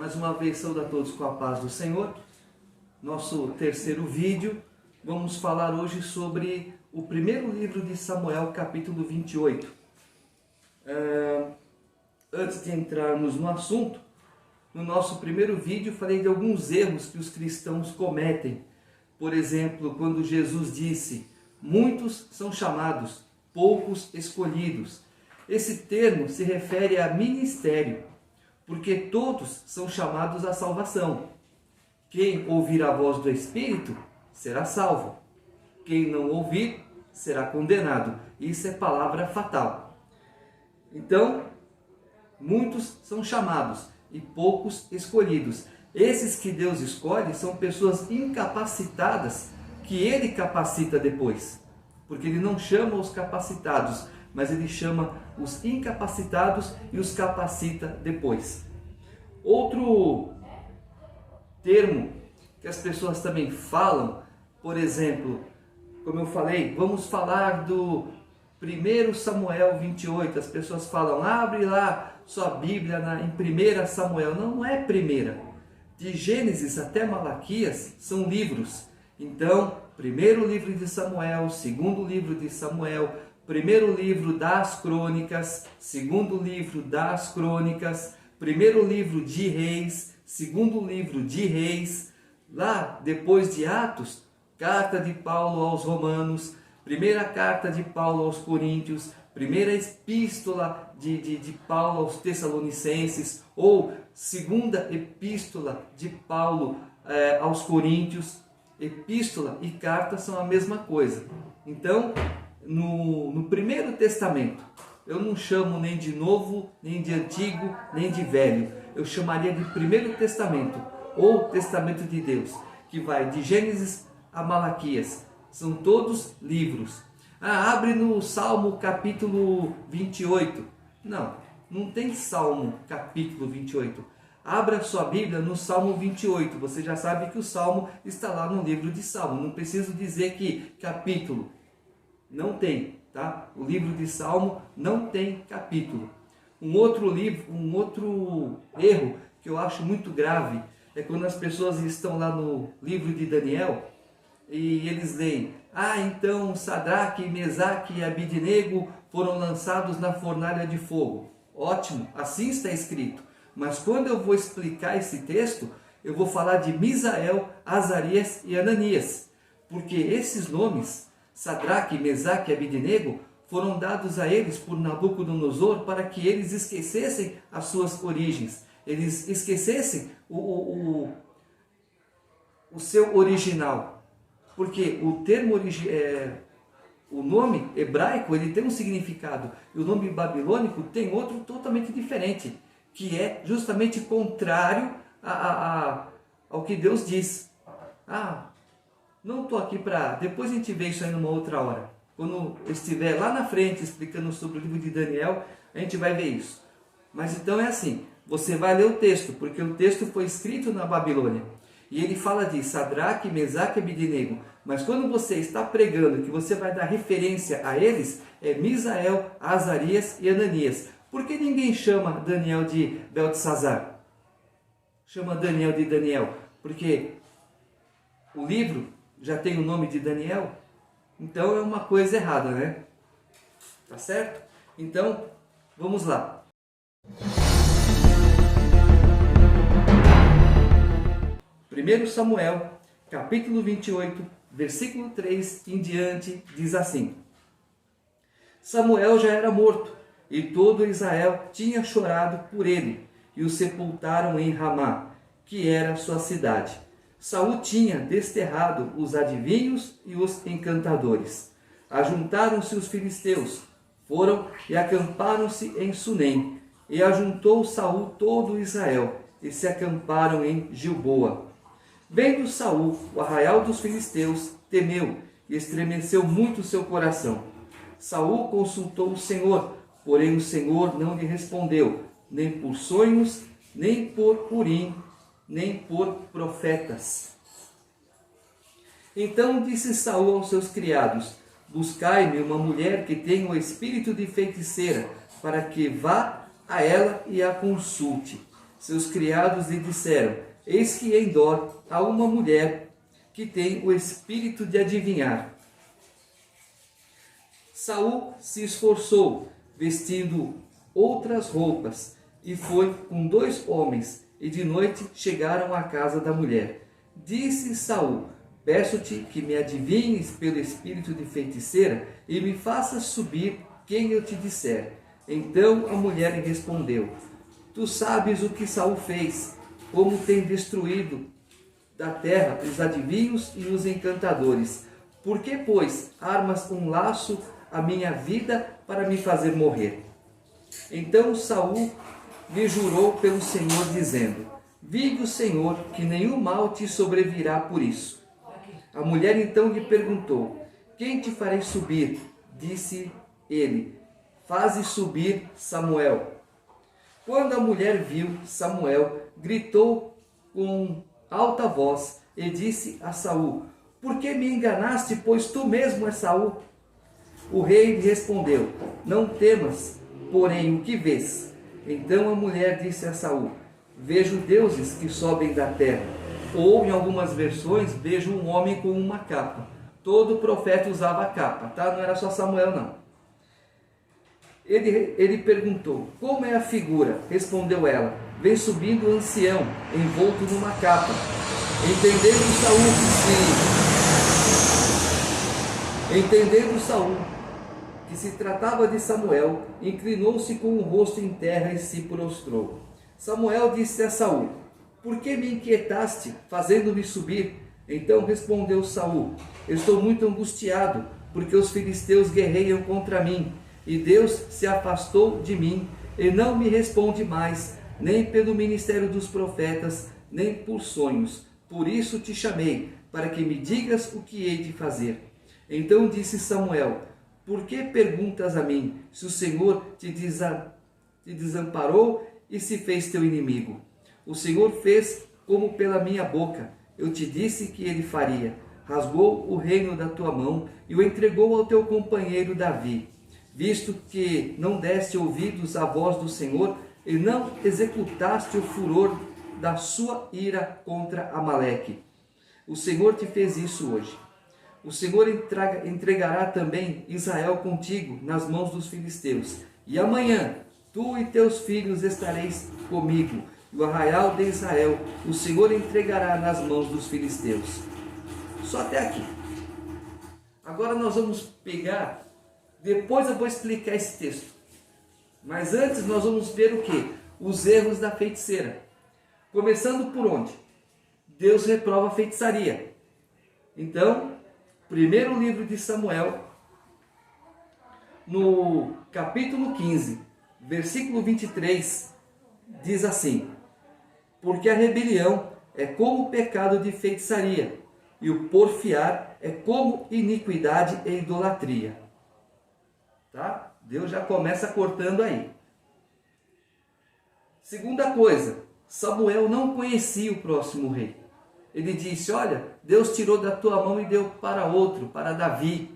Mais uma vez saúdo a todos com a paz do Senhor. Nosso terceiro vídeo, vamos falar hoje sobre o primeiro livro de Samuel, capítulo 28. Antes de entrarmos no assunto, no nosso primeiro vídeo falei de alguns erros que os cristãos cometem. Por exemplo, quando Jesus disse, muitos são chamados, poucos escolhidos. Esse termo se refere a ministério, porque todos são chamados à salvação. Quem ouvir a voz do Espírito será salvo. Quem não ouvir será condenado. Isso é palavra fatal. Então, muitos são chamados e poucos escolhidos. Esses que Deus escolhe são pessoas incapacitadas que Ele capacita depois. Porque Ele não chama os capacitados, mas Ele chama os incapacitados e os capacita depois. Outro termo que as pessoas também falam, por exemplo, como eu falei, vamos falar do 1 Samuel 28. As pessoas falam, abre lá sua Bíblia em 1 Samuel. Não é primeira. De Gênesis até Malaquias são livros. Então, primeiro livro de Samuel, segundo livro de Samuel, primeiro livro das crônicas, segundo livro das crônicas, primeiro livro de Reis, segundo livro de Reis, lá depois de Atos, carta de Paulo aos Romanos, primeira carta de Paulo aos Coríntios, primeira epístola de Paulo aos Tessalonicenses, ou segunda epístola de Paulo aos Coríntios. Epístola e carta são a mesma coisa. Então, no Primeiro Testamento, eu não chamo nem de Novo, nem de Antigo, nem de Velho. Eu chamaria de Primeiro Testamento, ou Testamento de Deus, que vai de Gênesis a Malaquias. São todos livros. Abre no Salmo capítulo 28. Não tem Salmo capítulo 28. Abra sua Bíblia no Salmo 28. Você já sabe que o Salmo está lá no livro de Salmo. Não preciso dizer que capítulo. Não tem, tá? O livro de Salmo não tem capítulo. Um outro erro que eu acho muito grave é quando as pessoas estão lá no livro de Daniel e eles leem, então Sadraque, Mesaque e Abidnego foram lançados na fornalha de fogo. Ótimo, assim está escrito. Mas quando eu vou explicar esse texto, eu vou falar de Misael, Azarias e Ananias. Porque esses nomes, Sadraque, Mesaque e Abidnego, foram dados a eles por Nabucodonosor para que eles esquecessem as suas origens. Eles esquecessem o seu original. Porque o termo o nome hebraico ele tem um significado. E o nome babilônico tem outro totalmente diferente. Que é justamente contrário ao que Deus diz. Não estou aqui para... Depois a gente vê isso aí numa outra hora. Quando eu estiver lá na frente explicando sobre o livro de Daniel, a gente vai ver isso. Mas então é assim, você vai ler o texto, porque o texto foi escrito na Babilônia. E ele fala de Sadraque, Mesaque e Abidnego. Mas quando você está pregando, que você vai dar referência a eles, é Misael, Azarias e Ananias. Por que ninguém chama Daniel de Beltesazar? Chama Daniel de Daniel. Porque o livro já tem o nome de Daniel. Então é uma coisa errada, né? Tá certo? Então, vamos lá. Primeiro Samuel, capítulo 28, versículo 3 em diante, diz assim. Samuel já era morto, e todo Israel tinha chorado por ele, e o sepultaram em Ramá, que era sua cidade. Saul tinha desterrado os adivinhos e os encantadores. Ajuntaram-se os filisteus, foram e acamparam-se em Sunem. E ajuntou Saul todo Israel, e se acamparam em Gilboa. Vendo Saul o arraial dos filisteus, temeu, e estremeceu muito seu coração. Saul consultou o Senhor, porém o Senhor não lhe respondeu, nem por sonhos, nem por Urim, nem por profetas. Então disse Saul aos seus criados, buscai-me uma mulher que tenha o espírito de feiticeira, para que vá a ela e a consulte. Seus criados lhe disseram: eis que em Dor há uma mulher que tem o espírito de adivinhar. Saul se esforçou, vestindo outras roupas, e foi com 2 homens, e de noite chegaram à casa da mulher. Disse Saul: peço-te que me adivinhes pelo espírito de feiticeira e me faças subir quem eu te disser. Então a mulher lhe respondeu: tu sabes o que Saul fez, como tem destruído da terra os adivinhos e os encantadores. Por que, pois, armas um laço à minha vida para me fazer morrer? Então Saul lhe jurou pelo Senhor, dizendo: vive o Senhor, que nenhum mal te sobrevirá por isso. A mulher então lhe perguntou: quem te farei subir? Disse ele: faze subir Samuel. Quando a mulher viu Samuel, gritou com alta voz e disse a Saul: por que me enganaste, pois tu mesmo és Saul? O rei lhe respondeu: não temas, porém o que vês? Então a mulher disse a Saul: vejo deuses que sobem da terra. Ou, em algumas versões, vejo um homem com uma capa. Todo profeta usava capa, tá? Não era só Samuel, não. Ele perguntou: como é a figura? Respondeu ela: vem subindo o ancião, envolto numa capa. Entendendo Saul que se tratava de Samuel, inclinou-se com o rosto em terra e se prostrou. Samuel disse a Saul: por que me inquietaste, fazendo-me subir? Então respondeu Saul: estou muito angustiado, porque os filisteus guerreiam contra mim, e Deus se afastou de mim, e não me responde mais, nem pelo ministério dos profetas, nem por sonhos. Por isso te chamei, para que me digas o que hei de fazer. Então disse Samuel: por que perguntas a mim, se o Senhor te desamparou e se fez teu inimigo? O Senhor fez como pela minha boca, eu te disse que ele faria. Rasgou o reino da tua mão e o entregou ao teu companheiro Davi, visto que não deste ouvidos à voz do Senhor e não executaste o furor da sua ira contra Amaleque. O Senhor te fez isso hoje. O Senhor entregará também Israel contigo nas mãos dos filisteus. E amanhã tu e teus filhos estareis comigo, e o arraial de Israel o Senhor entregará nas mãos dos filisteus. Só até aqui. Agora nós vamos pegar, depois eu vou explicar esse texto. Mas antes nós vamos ver o que? Os erros da feiticeira. Começando por onde? Deus reprova a feitiçaria. Então, primeiro livro de Samuel, no capítulo 15, versículo 23, diz assim: porque a rebelião é como o pecado de feitiçaria, e o porfiar é como iniquidade e idolatria. Tá? Deus já começa cortando aí. Segunda coisa, Samuel não conhecia o próximo rei. Ele disse: olha, Deus tirou da tua mão e deu para outro, para Davi.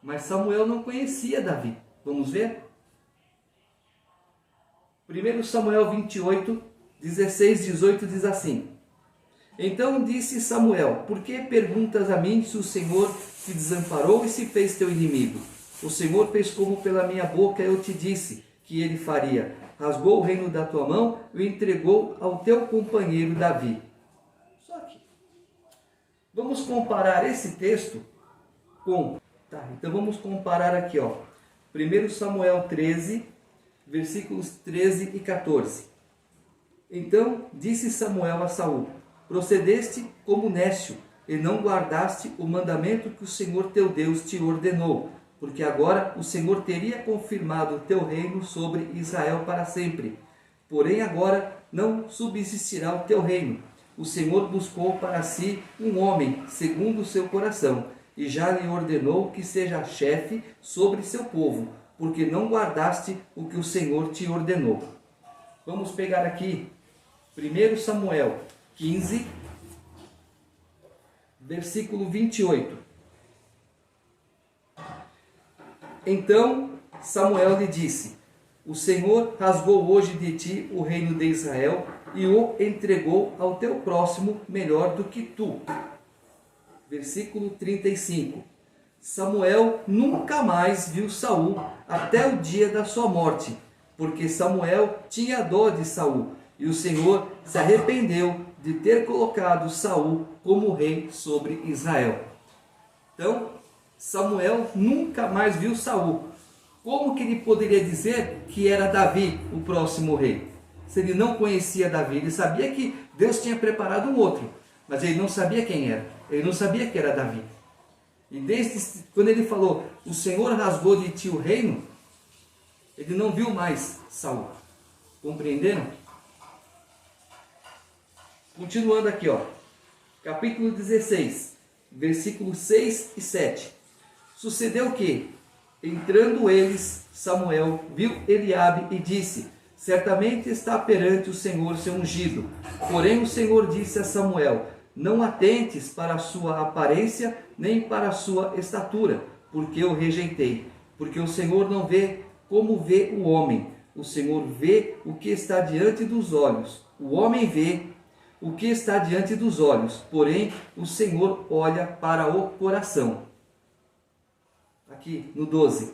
Mas Samuel não conhecia Davi. Vamos ver? 1 Samuel 28, 16, 18 diz assim: então disse Samuel: por que perguntas a mim se o Senhor te desamparou e se fez teu inimigo? O Senhor fez como pela minha boca eu te disse que ele faria. Rasgou o reino da tua mão e o entregou ao teu companheiro Davi. Só que vamos comparar esse texto com... então vamos comparar aqui, ó. 1 Samuel 13, versículos 13 e 14. Então disse Samuel a Saul: procedeste como nécio, e não guardaste o mandamento que o Senhor teu Deus te ordenou, porque agora o Senhor teria confirmado o teu reino sobre Israel para sempre. Porém agora não subsistirá o teu reino. O Senhor buscou para si um homem segundo o seu coração, e já lhe ordenou que seja chefe sobre seu povo, porque não guardaste o que o Senhor te ordenou. Vamos pegar aqui 1 Samuel 15, versículo 28. Então Samuel lhe disse: o Senhor rasgou hoje de ti o reino de Israel e o entregou ao teu próximo melhor do que tu. Versículo 35. Samuel nunca mais viu Saul até o dia da sua morte, porque Samuel tinha dó de Saul, e o Senhor se arrependeu de ter colocado Saul como rei sobre Israel. Então, Samuel nunca mais viu Saul. Como que ele poderia dizer que era Davi o próximo rei? Se ele não conhecia Davi, ele sabia que Deus tinha preparado um outro, mas ele não sabia quem era, ele não sabia que era Davi. E desde quando ele falou, o Senhor rasgou de ti o reino, ele não viu mais Saul. Compreenderam? Continuando aqui, ó, capítulo 16, versículos 6 e 7. Sucedeu que, entrando eles, Samuel viu Eliabe e disse: certamente está perante o Senhor seu ungido. Porém o Senhor disse a Samuel: não atentes para a sua aparência, nem para a sua estatura, porque eu rejeitei. Porque o Senhor não vê como vê o homem. O Senhor vê o que está diante dos olhos. O homem vê o que está diante dos olhos, porém o Senhor olha para o coração. Aqui no 12.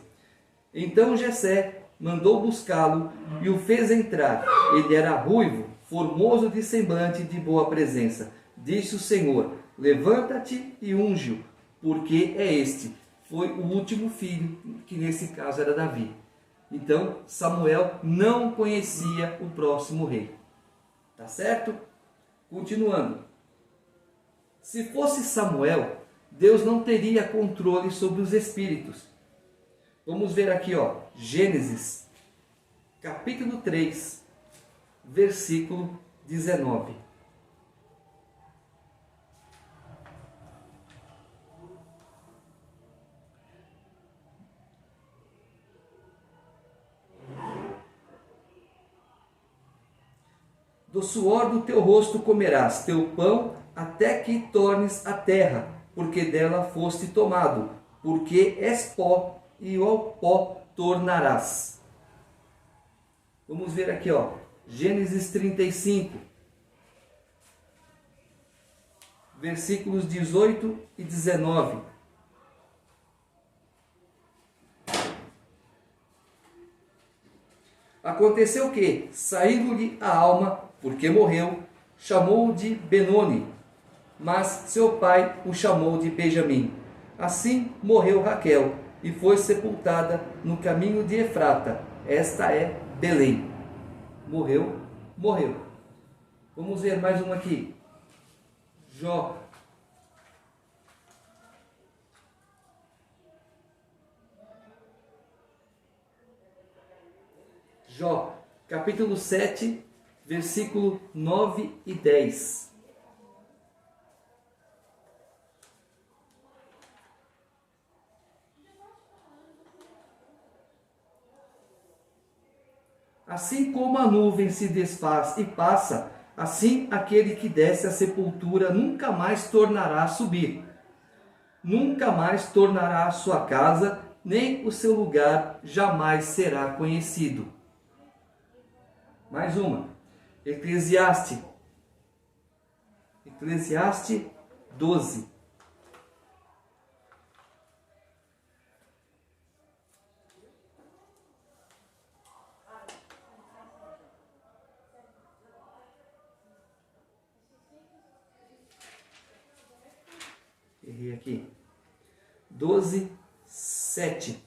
Então Jessé mandou buscá-lo e o fez entrar. Ele era ruivo, formoso de semblante e de boa presença. Disse o Senhor: levanta-te e unge-o, porque é este. Foi o último filho, que nesse caso era Davi. Então Samuel não conhecia o próximo rei. Tá certo? Continuando. Se fosse Samuel, Deus não teria controle sobre os espíritos. Vamos ver aqui, ó, Gênesis, capítulo 3, versículo 19. Do suor do teu rosto comerás teu pão até que tornes a terra, porque dela foste tomado, porque és pó e ao pó tornarás. Vamos ver aqui, ó, Gênesis 35, versículos 18 e 19. Aconteceu que, saindo-lhe a alma, porque morreu, chamou-o de Benoni, mas seu pai o chamou de Benjamim. Assim morreu Raquel e foi sepultada no caminho de Efrata. Esta é Belém. Morreu. Vamos ver mais um aqui. Jó. Jó, capítulo 7, versículo 9 e 10. Assim como a nuvem se desfaz e passa, assim aquele que desce à sepultura nunca mais tornará a subir. Nunca mais tornará a sua casa, nem o seu lugar jamais será conhecido. Mais uma. Eclesiastes 12. Errei aqui. 12, 7.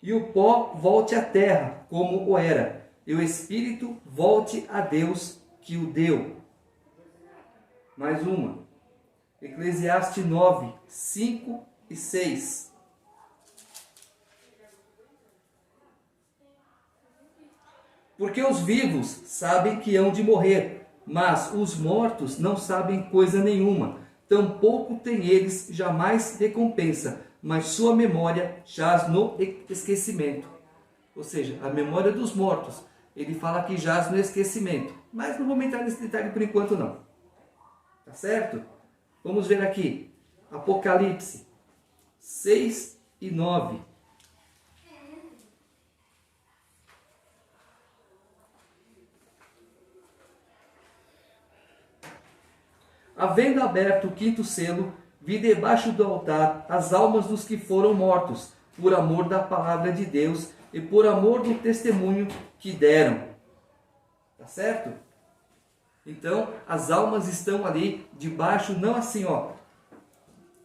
E o pó volte à terra, como o era, e o espírito volte a Deus que o deu. Mais uma. Eclesiastes 9, 5 e 6. Porque os vivos sabem que hão de morrer, mas os mortos não sabem coisa nenhuma. Tampouco tem eles jamais recompensa, mas sua memória jaz no esquecimento. Ou seja, a memória dos mortos. Ele fala que jaz no esquecimento. Mas não vou entrar nesse detalhe por enquanto não. Tá certo? Vamos ver aqui. Apocalipse 6 e 9. Havendo aberto o quinto selo, vi debaixo do altar as almas dos que foram mortos, por amor da palavra de Deus e por amor do testemunho que deram. Tá certo? Então, as almas estão ali debaixo, não assim, ó,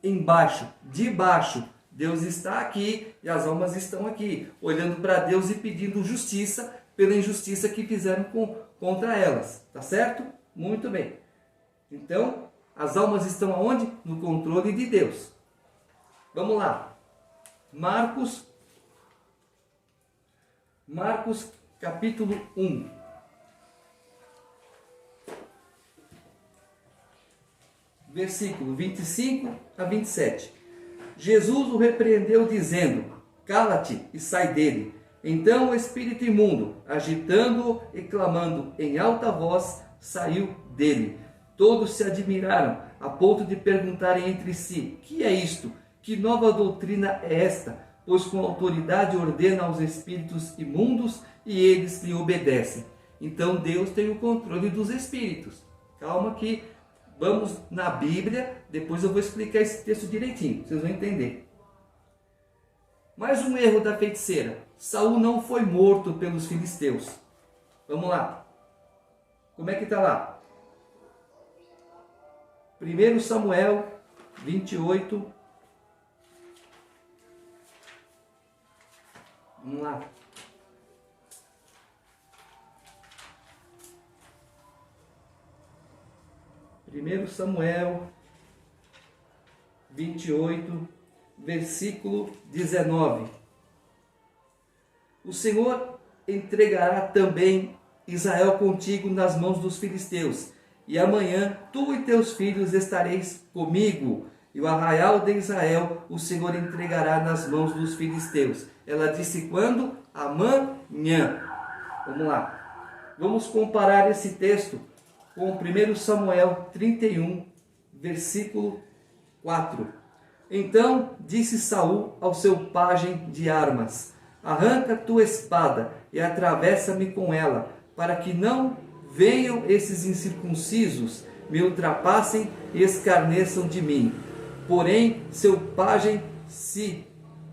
embaixo, debaixo. Deus está aqui e as almas estão aqui, olhando para Deus e pedindo justiça pela injustiça que fizeram contra elas. Tá certo? Muito bem. Então, as almas estão aonde? No controle de Deus. Vamos lá. Marcos capítulo 1. Versículo 25 a 27. Jesus o repreendeu dizendo: cala-te e sai dele. Então o espírito imundo, agitando-o e clamando em alta voz, saiu dele. Todos se admiraram, a ponto de perguntarem entre si: que é isto? Que nova doutrina é esta? Pois com autoridade ordena aos espíritos imundos e eles lhe obedecem. Então Deus tem o controle dos espíritos. Calma que vamos na Bíblia, depois eu vou explicar esse texto direitinho, vocês vão entender. Mais um erro da feiticeira. Saul não foi morto pelos filisteus. Vamos lá. Como é que está lá? 1 Samuel 28. Vamos lá. Primeiro Samuel 28, versículo 19. O Senhor entregará também Israel contigo nas mãos dos filisteus, e amanhã tu e teus filhos estareis comigo, e o arraial de Israel o Senhor entregará nas mãos dos filisteus. Ela disse quando? Amanhã. Vamos lá. Vamos comparar esse texto com 1 Samuel 31, versículo 4. Então disse Saul ao seu pajem de armas: arranca tua espada e atravessa-me com ela, para que não venham esses incircuncisos, me ultrapassem e escarneçam de mim. Porém, seu pajem se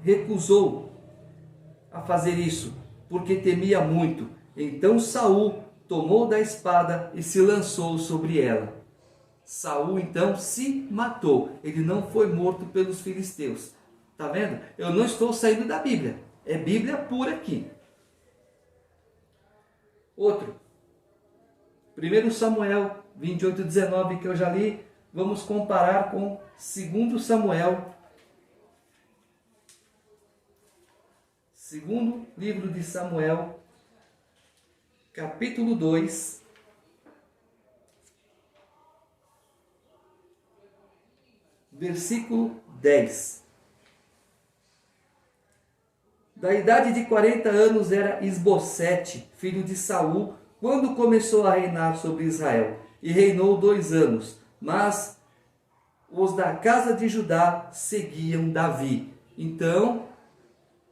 recusou a fazer isso, porque temia muito. Então Saul tomou da espada e se lançou sobre ela. Saul então se matou. Ele não foi morto pelos filisteus. Tá vendo? Eu não estou saindo da Bíblia. É Bíblia pura aqui. Outro. 1 Samuel 28, 19, que eu já li. Vamos comparar com 2 Samuel. Segundo livro de Samuel, capítulo 2. Versículo 10. Da idade de 40 anos era Isbosete, filho de Saul, quando começou a reinar sobre Israel, e reinou 2 anos. Mas os da casa de Judá seguiam Davi. Então,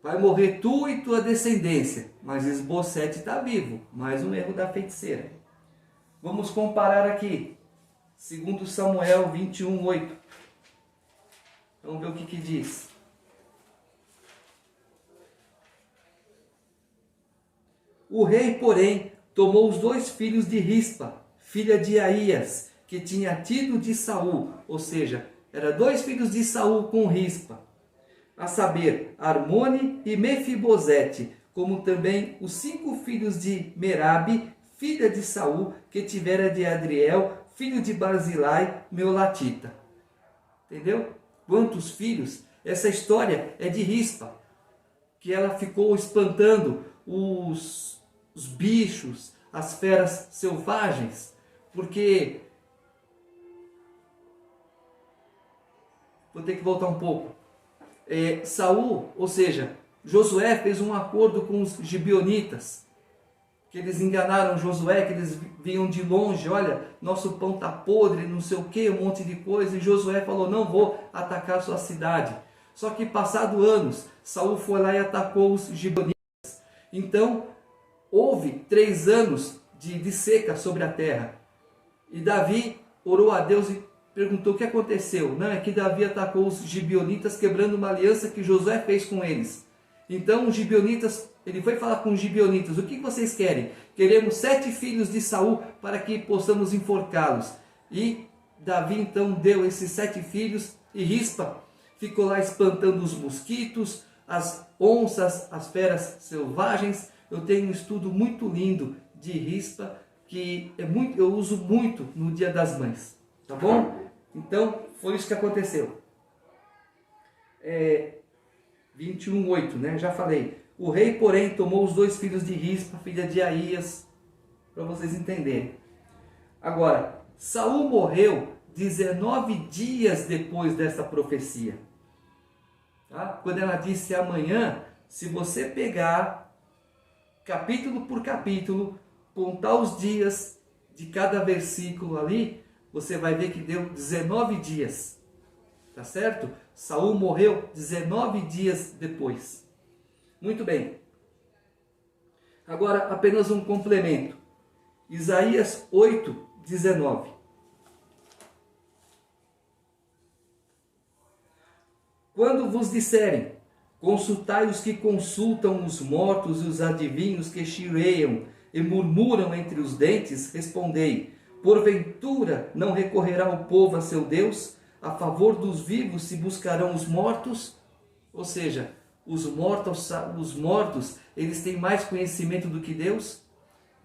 vai morrer tu e tua descendência, mas Isbosete está vivo. Mais um erro da feiticeira. Vamos comparar aqui. 2 Samuel 21, 8. Vamos ver o que diz. O rei, porém, tomou os 2 filhos de Rispa, filha de Aías, que tinha tido de Saul, ou seja, eram 2 filhos de Saul com Rispa, a saber, Armone e Mefibosete, como também os 5 filhos de Merabe, filha de Saul, que tivera de Adriel, filho de Barzilai, Meolatita. Entendeu? Quantos filhos? Essa história é de Rispa, que ela ficou espantando os bichos, as feras selvagens, porque... Vou ter que voltar um pouco. Saul, ou seja, Josué fez um acordo com os gibeonitas, que eles enganaram Josué, que eles vinham de longe, olha, nosso pão está podre, não sei o que, um monte de coisa, e Josué falou, não vou atacar a sua cidade. Só que passado anos, Saul foi lá e atacou os gibeonitas. Então, houve 3 anos de seca sobre a terra. E Davi orou a Deus e perguntou o que aconteceu. Não, é que Davi atacou os gibeonitas, quebrando uma aliança que Josué fez com eles. Então os gibeonitas, ele foi falar com os gibeonitas: o que vocês querem? Queremos 7 filhos de Saul para que possamos enforcá-los. E Davi então deu esses 7 filhos, e Rispa ficou lá espantando os mosquitos, as onças, as feras selvagens. Eu tenho um estudo muito lindo de Rispa, que eu uso muito no Dia das Mães, tá bom? Então, foi isso que aconteceu. 21:8, né? Já falei. O rei, porém, tomou os 2 filhos de Rispa, filha de Aías, para vocês entenderem. Agora, Saul morreu 19 dias depois dessa profecia. Tá? Quando ela disse amanhã, se você pegar capítulo por capítulo, contar os dias de cada versículo ali, você vai ver que deu 19 dias. Tá certo? Saul morreu 19 dias depois. Muito bem. Agora, apenas um complemento. Isaías 8:19. Quando vos disserem, consultai os que consultam os mortos e os adivinhos que chileiam e murmuram entre os dentes, respondei: porventura não recorrerá o povo a seu Deus? A favor dos vivos se buscarão os mortos? Ou seja, os mortos, eles têm mais conhecimento do que Deus?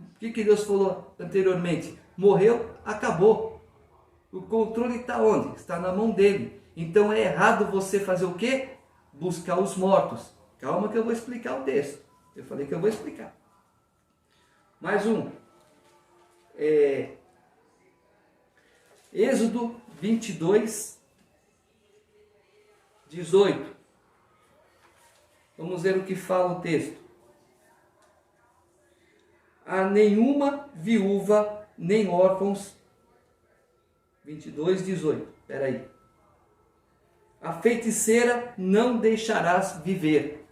O que Deus falou anteriormente? Morreu, acabou. O controle está onde? Está na mão dele. Então é errado você fazer o quê? Buscar os mortos. Calma que eu vou explicar o texto. Eu falei que eu vou explicar. Mais um. Êxodo 22:18. Vamos ver o que fala o texto. A nenhuma viúva, nem órfãos. 22:18. Espera aí. A feiticeira não deixarás viver.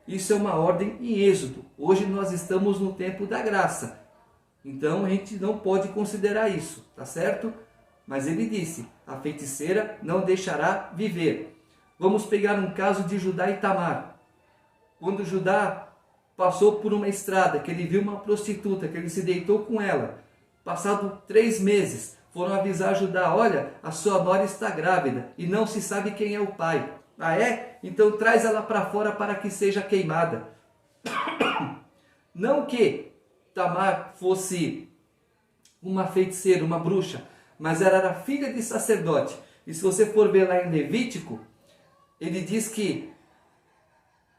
Isso é uma ordem em Êxodo. Hoje nós estamos no tempo da graça. Então a gente não pode considerar isso, tá certo? Mas ele disse, a feiticeira não deixará viver. Vamos pegar um caso de Judá e Tamar. Quando Judá passou por uma estrada, que ele viu uma prostituta, que ele se deitou com ela. Passado 3 meses, foram avisar Judá: olha, a sua nora está grávida e não se sabe quem é o pai. Ah é? Então traz ela para fora para que seja queimada. Não que Tamar fosse uma feiticeira, uma bruxa, mas ela era filha de sacerdote. E se você for ver lá em Levítico, ele diz que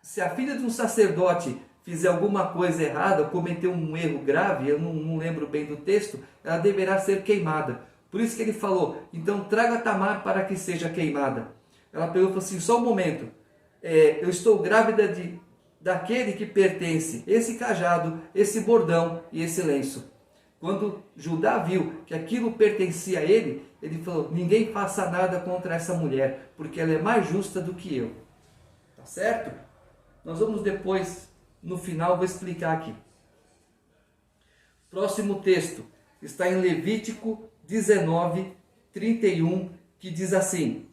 se a filha de um sacerdote fizer alguma coisa errada, cometer um erro grave, eu não lembro bem do texto, ela deverá ser queimada. Por isso que ele falou, então traga Tamar para que seja queimada. Ela pegou e falou assim, só um momento, eu estou grávida daquele que pertence esse cajado, esse bordão e esse lenço. Quando Judá viu que aquilo pertencia a ele, ele falou, ninguém faça nada contra essa mulher, porque ela é mais justa do que eu. Tá certo? Nós vamos depois, no final, vou explicar aqui. Próximo texto está em Levítico 19:31, que diz assim: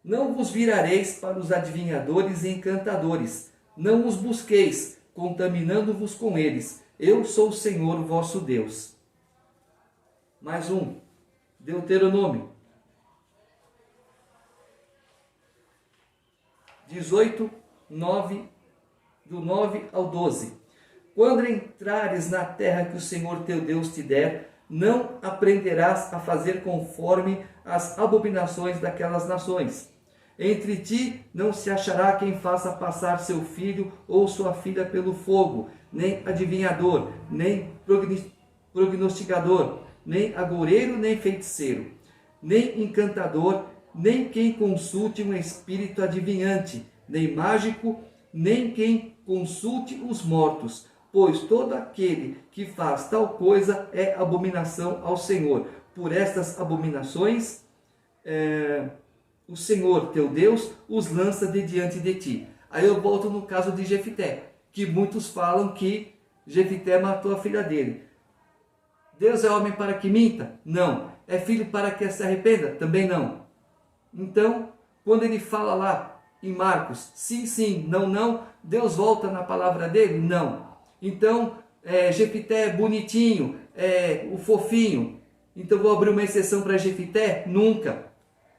não vos virareis para os adivinhadores e encantadores, não os busqueis, contaminando-vos com eles. Eu sou o Senhor vosso Deus. Mais um, Deuteronômio 18:9, do 9 ao 12. Quando entrares na terra que o Senhor teu Deus te der, não aprenderás a fazer conforme as abominações daquelas nações. Entre ti não se achará quem faça passar seu filho ou sua filha pelo fogo, nem adivinhador, nem prognosticador, nem agoureiro, nem feiticeiro, nem encantador, nem quem consulte um espírito adivinhante, nem mágico, nem quem consulte os mortos, pois todo aquele que faz tal coisa é abominação ao Senhor. Por estas abominações, o Senhor teu Deus os lança de diante de ti. Aí eu volto no caso de Jefité, que muitos falam que Jefité matou a filha dele. Deus é homem para que minta? Não. É filho para que se arrependa? Também não. Então, quando ele fala lá em Marcos, sim, sim, não, não, Deus volta na palavra dele? Não. Então, Jefité é bonitinho, é o fofinho, então vou abrir uma exceção para Jefité? Nunca.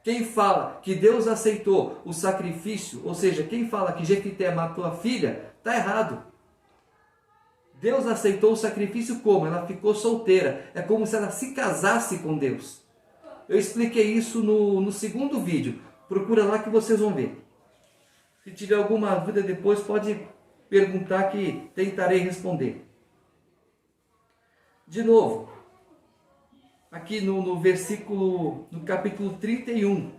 Quem fala que Deus aceitou o sacrifício, ou seja, quem fala que Jefité matou a filha, está errado. Deus aceitou o sacrifício como? Ela ficou solteira. É como se ela se casasse com Deus. Eu expliquei isso no segundo vídeo. Procura lá que vocês vão ver. Se tiver alguma dúvida depois, pode perguntar que tentarei responder. De novo, aqui no versículo, no capítulo 31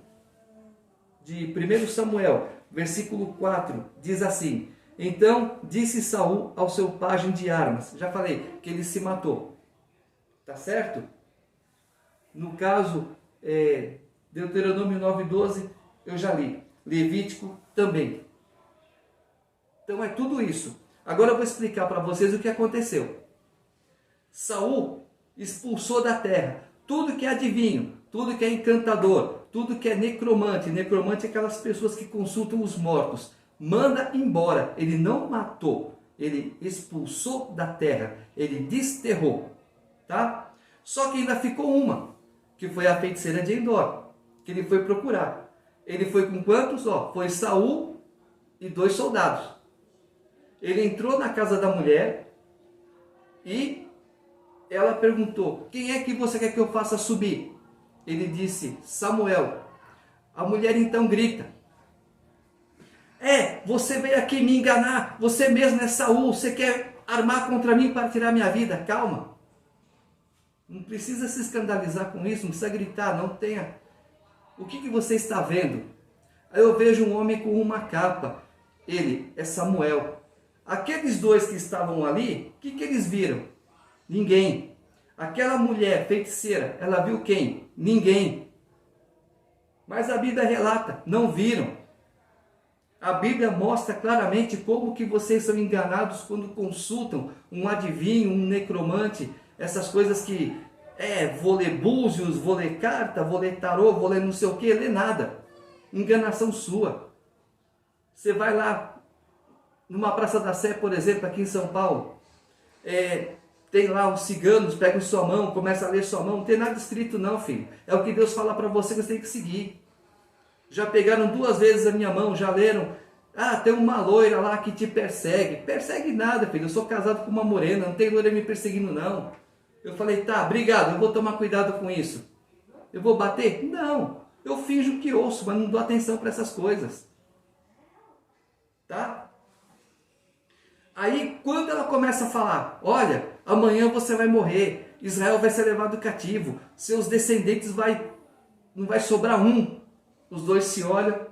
de 1 Samuel, versículo 4, diz assim: então disse Saul ao seu pajem de armas, já falei que ele se matou, tá certo? No caso, Deuteronômio 9:12, eu já li, Levítico também. Então é tudo isso. Agora eu vou explicar para vocês o que aconteceu. Saul expulsou da terra tudo que é adivinho, tudo que é encantador, tudo que é necromante. Necromante é aquelas pessoas que consultam os mortos. Manda embora. Ele não matou, ele expulsou da terra, ele desterrou, tá? Só que ainda ficou uma, que foi a feiticeira de Endor, que ele foi procurar. Ele foi com quantos? Foi Saul e 2 soldados. Ele entrou na casa da mulher e ela perguntou: quem é que você quer que eu faça subir? Ele disse: Samuel. A mulher então grita: você veio aqui me enganar, você mesmo é Saul, você quer armar contra mim para tirar minha vida. Calma, não precisa se escandalizar com isso, não precisa gritar, não tenha. O que você está vendo? Aí eu vejo um homem com uma capa, ele é Samuel. Aqueles 2 que estavam ali, o que eles viram? Ninguém. Aquela mulher feiticeira, ela viu quem? Ninguém. Mas a Bíblia relata, não viram. A Bíblia mostra claramente como que vocês são enganados quando consultam um adivinho, um necromante, essas coisas que vou ler búzios, vou ler carta, vou ler tarô, vou ler não sei o que, lê nada. Enganação sua. Você vai lá numa Praça da Sé, por exemplo, aqui em São Paulo, tem lá os ciganos, pegam sua mão, começam a ler sua mão, não tem nada escrito não, filho. É o que Deus fala para você, que você tem que seguir. Já pegaram 2 vezes a minha mão, já leram: tem uma loira lá que te persegue. Persegue nada, filho, eu sou casado com uma morena, não tem loira me perseguindo não. Eu falei: tá, obrigado, eu vou tomar cuidado com isso. Eu vou bater? Não, eu finjo que ouço, mas não dou atenção para essas coisas. Tá? Aí, quando ela começa a falar: olha, amanhã você vai morrer, Israel vai ser levado cativo, seus descendentes não vai sobrar um. Os 2 se olham: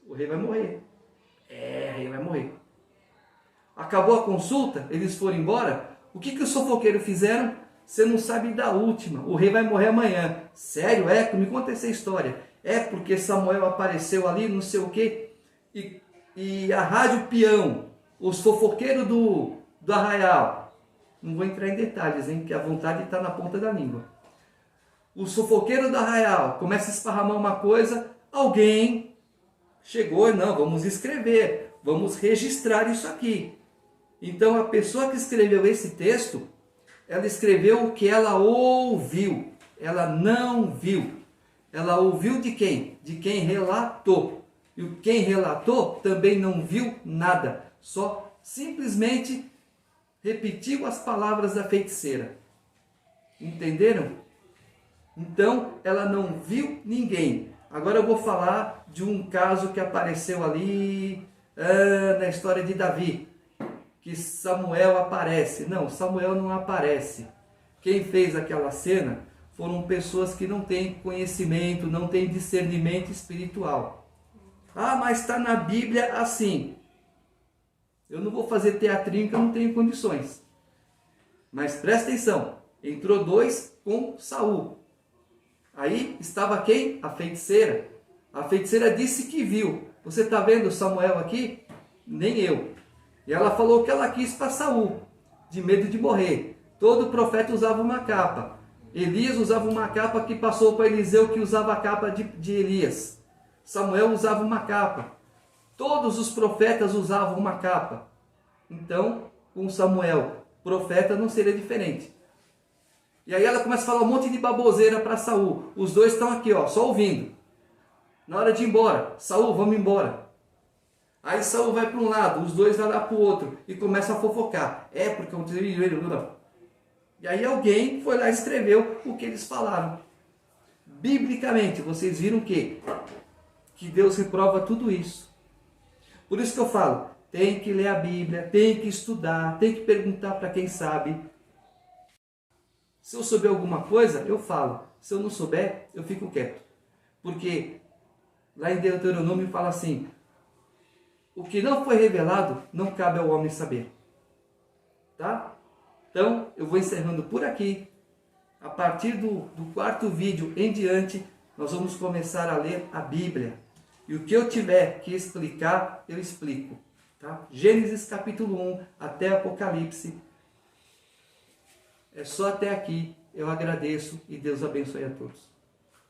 o rei vai morrer. O rei vai morrer. Acabou a consulta, eles foram embora. O que os fofoqueiros fizeram? Você não sabe da última, o rei vai morrer amanhã. Sério? Me conta essa história. Porque Samuel apareceu ali, não sei o quê, e a rádio peão, os fofoqueiros do arraial, não vou entrar em detalhes, porque a vontade está na ponta da língua. O fofoqueiro do arraial começa a esparramar uma coisa, alguém chegou: não, vamos escrever, vamos registrar isso aqui. Então a pessoa que escreveu esse texto, ela escreveu o que ela ouviu, ela não viu. Ela ouviu de quem? De quem relatou. E quem relatou também não viu nada, só simplesmente repetiu as palavras da feiticeira. Entenderam? Então, ela não viu ninguém. Agora eu vou falar de um caso que apareceu ali na história de Davi, que Samuel aparece. Não, Samuel não aparece. Quem fez aquela cena foram pessoas que não têm conhecimento, não têm discernimento espiritual. Mas está na Bíblia assim. Eu não vou fazer teatrinho que eu não tenho condições. Mas presta atenção, entrou 2 com Saul. Aí estava quem? A feiticeira. A feiticeira disse que viu. Você está vendo Samuel aqui? Nem eu. E ela falou que ela quis para Saul, de medo de morrer. Todo profeta usava uma capa. Elias usava uma capa que passou para Eliseu, que usava a capa de Elias. Samuel usava uma capa. Todos os profetas usavam uma capa. Então, com Samuel, profeta, não seria diferente. E aí ela começa a falar um monte de baboseira para Saul. Os dois estão aqui, ó, só ouvindo. Na hora de ir embora, Saul, vamos embora. Aí Saul vai para um lado, os dois vão lá para o outro e começam a fofocar. É porque eu não. E aí alguém foi lá e escreveu o que eles falaram. Biblicamente, vocês viram que Deus reprova tudo isso. Por isso que eu falo, tem que ler a Bíblia, tem que estudar, tem que perguntar para quem sabe. Se eu souber alguma coisa, eu falo. Se eu não souber, eu fico quieto. Porque lá em Deuteronômio fala assim, o que não foi revelado, não cabe ao homem saber. Tá? Então, eu vou encerrando por aqui. A partir do 4º vídeo em diante, nós vamos começar a ler a Bíblia. E o que eu tiver que explicar, eu explico. Tá? Gênesis capítulo 1 até Apocalipse. É só até aqui. Eu agradeço e Deus abençoe a todos.